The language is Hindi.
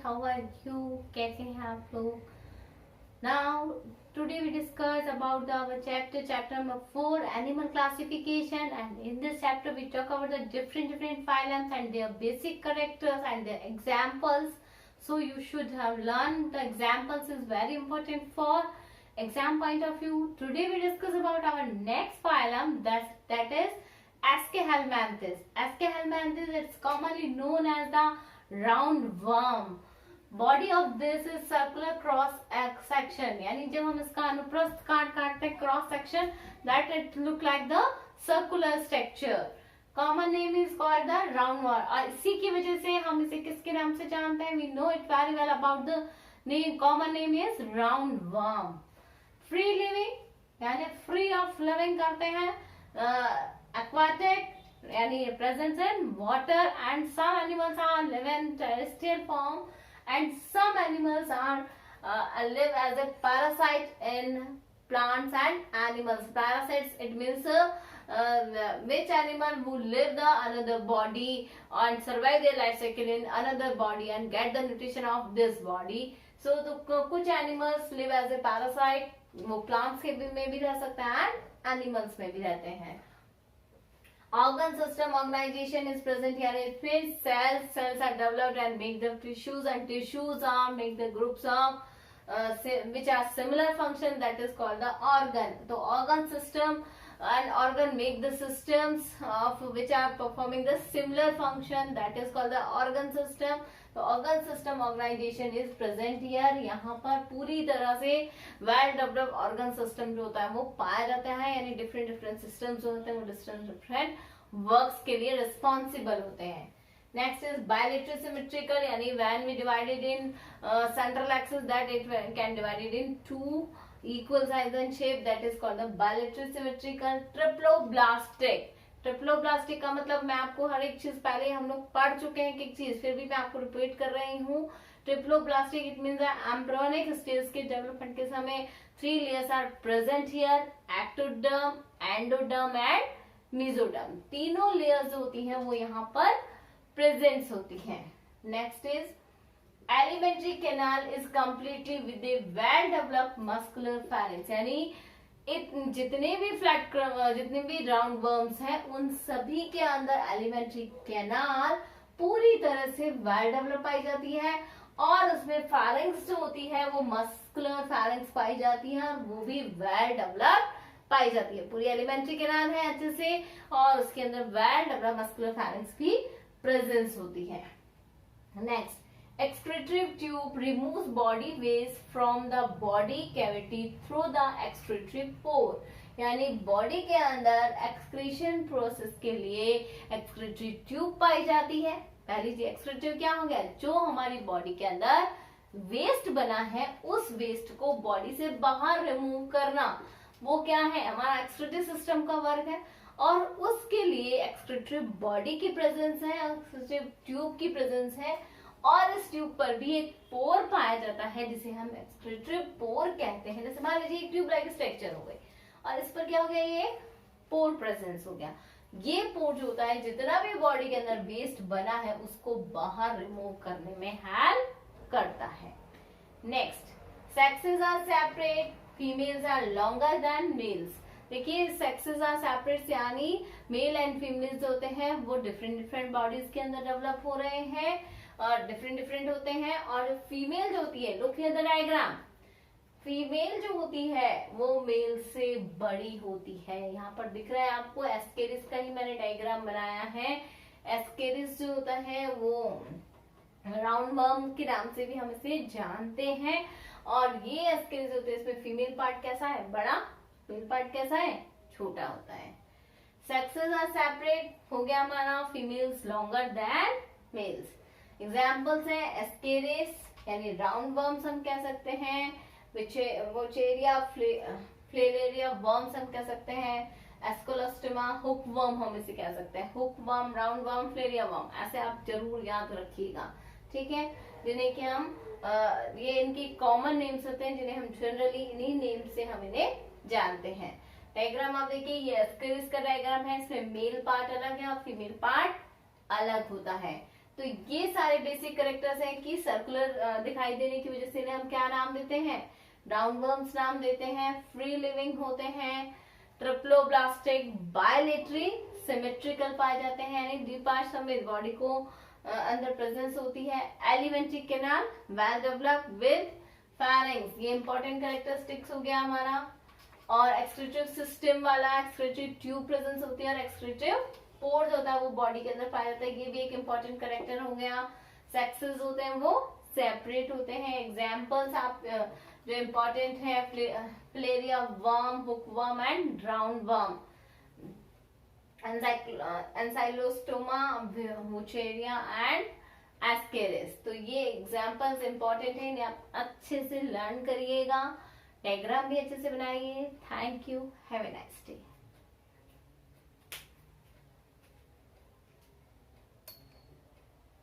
हाउ आर यू, कैसे हैं आप लोग? Now today we discuss about our chapter number 4, animal classification, and in this chapter we talk about the different phylums and their basic characters and their examples. So you should have learned the examples is very important for exam point of view. Today we discuss about our next phylum, that is Aschelanthes. Aschelanthes, it's commonly known as the roundworm. Body of this is circular cross section, यानी जब हम इसका अनुप्रस्थ काटते हैं cross section, that it look like the circular structure. Common name is called the roundworm, और इसी की वजह से हम इसे किसके नाम से जानते हैं? We know it very well about the name. Common name is roundworm. Free living यानी फ्री ऑफ लिविंग करते हैं. एक्वाटिक यानी present in water, and some animals are live in terrestrial form, and some animals are live as a parasite in plants and animals. Parasites, it means which animal who live the another body and survive their life cycle in another body and get the nutrition of this body. So कुछ animals live as a parasite, वो plants के में भी रह सकते हैं and animals में भी रहते हैं. Organ system organization is present here. It means cells are developed and make the tissues, and tissues are make the groups of which are similar function, that is called the organ. So organ system and organ make the systems of which are performing the similar function, that is called the organ system. तो organ system organisation is present here. यहाँ पर पूरी तरह से वेल डेवलप्ड ऑर्गन सिस्टम जो होता है वो पाया जाता है, यानी डिफरेंट सिस्टम्स जो होते हैं वो डिफरेंट वर्क्स के लिए रिस्पॉन्सिबल होते हैं. नेक्स्ट इज बायलेटरल सिमेट्रिकल, यानी when we divided in central axis that it can divided in two equal size and shape, that is called the bilateral symmetrical. Triploblastic, triploblastic का मतलब मैं आपको हर एक चीज पहले हम लोग पढ़ चुके हैं एक चीज, फिर भी मैं आपको रिपीट कर रही हूँ. Triploblastic it means embryonic stage के डेवलपमेंट के समय 3 layers are present here, ectoderm, endoderm and mesoderm. तीनों लेयर्स जो होती हैं वो यहाँ पर प्रेजेंट होती हैं. Next is alimentary canal is completely with a well developed muscular pharynx, यानी जितने भी राउंड वर्म्स हैं उन सभी के अंदर एलिमेंट्री कैनाल पूरी तरह से वेल डेवलप पाई जाती है, और उसमें फैरिंक्स जो होती है वो मस्कुलर फैरिंक्स पाई जाती है, और वो भी वेल डेवलप पाई जाती है. पूरी एलिमेंट्री कैनाल है अच्छे से, और उसके अंदर वेल डेवलप मस्कुलर फैरिंक्स भी प्रेजेंस होती है. Next, excretive tube removes body waste from the body cavity through the excretive pore, यानी बॉडी के अंदर एक्सक्रीशन प्रोसेस के लिए एक्सक्रीटिव ट्यूब पाई जाती है. पहली चीज एक्सक्रीटिव क्या हो गया? जो हमारी बॉडी के अंदर वेस्ट बना है उस वेस्ट को बॉडी से बाहर रिमूव करना, वो क्या है? हमारा एक्सक्रीटिव सिस्टम का वर्क है, और उसके लिए एक्सक्रीटिव बॉडी की प्रेजेंस है, एक्सक्रीटिव ट्यूब की प्रेजेंस है, और इस ट्यूब पर भी एक पोर पाया जाता है जिसे हम एक्सक्रीटिव पोर कहते हैं. जैसे मान लीजिए एक ट्यूब लाइक स्ट्रक्चर हो गई, और इस पर क्या हो गया? ये पोर प्रेजेंस हो गया. ये पोर जो होता है जितना भी बॉडी के अंदर वेस्ट बना है उसको बाहर रिमूव करने में हेल्प करता है. Next, sexes are separate, females are longer than males. देखिए सेक्सेस आर सेपरेट, यानी मेल एंड फीमेल्स होते हैं वो डिफरेंट बॉडीज के अंदर डेवलप हो रहे हैं और डिफरेंट होते हैं. और फीमेल जो होती है, look here the diagram, female जो होती है वो मेल से बड़ी होती है. यहाँ पर दिख रहा है आपको, एस्केरिस का ही मैंने डायग्राम बनाया है. एस्केरिस जो होता है वो राउंडवर्म के नाम से भी हम इसे जानते हैं, और ये एस्केरिस होते हैं, इसमें फीमेल पार्ट कैसा है? बड़ा. मेल पार्ट कैसा है? छोटा होता है. सेक्सेस आर सेपरेट हो गया हमारा, females longer than males. Examples है एस्केरिस यानी राउंड वर्म्स हम कह सकते हैं, वोचेरिया फ्लेरेरिया वर्म्स हम कह सकते हैं, एस्कोलोस्टोमा हुक वर्म हम इसे कह सकते हैं. Hook worm, round worm, filaria worm, ऐसे आप जरूर याद रखिएगा, ठीक है. जिन्हें कि हम ये इनकी कॉमन नेम्स होते हैं, जिन्हें हम जनरली इन्हीं नेम से हम इन्हें जानते हैं. डायग्राम आप देखिए, ये एस्केरिस का डायग्राम है, इसमें मेल पार्ट अलग है और फीमेल पार्ट अलग होता है. तो ये सारे बेसिक कैरेक्टर्स हैं कि सर्कुलर दिखाई देने की वजह से इन्हें हम क्या नाम देते हैं, राउंड वर्म्स नाम देते हैं, फ्री लिविंग होते हैं, ट्रिप्लोब्लास्टिक, बायलेटरी, सिमेट्रिकल पाए जाते हैं, यानी द्विपार्श्व समेत बॉडी को अंदर प्रेजेंस होती है, alimentary canal well developed with pharynx, ये इंपॉर्टेंट कैरेक्टरिस्टिक्स हो गया हमारा। और एक्सक्रीटिव सिस्टम वाला एक्सक्रीटिव ट्यूब प्रेजेंस होती है और एक्सक्रीटिव पोर्स होता है वो बॉडी के अंदर पाया जाता है, ये भी एक इंपॉर्टेंट कैरेक्टर हो गया। सेक्सेस होते हैं वो सेपरेट होते हैं। एग्जांपल्स आप जो इंपॉर्टेंट है, filaria worm, hook worm and round worm, ancylostoma, wuchereria and ascaris. तो ये एग्जांपल्स इंपॉर्टेंट है, इन्हें आप अच्छे से लर्न करिएगा, डायग्राम भी अच्छे से बनाइए। Thank you, have a nice day.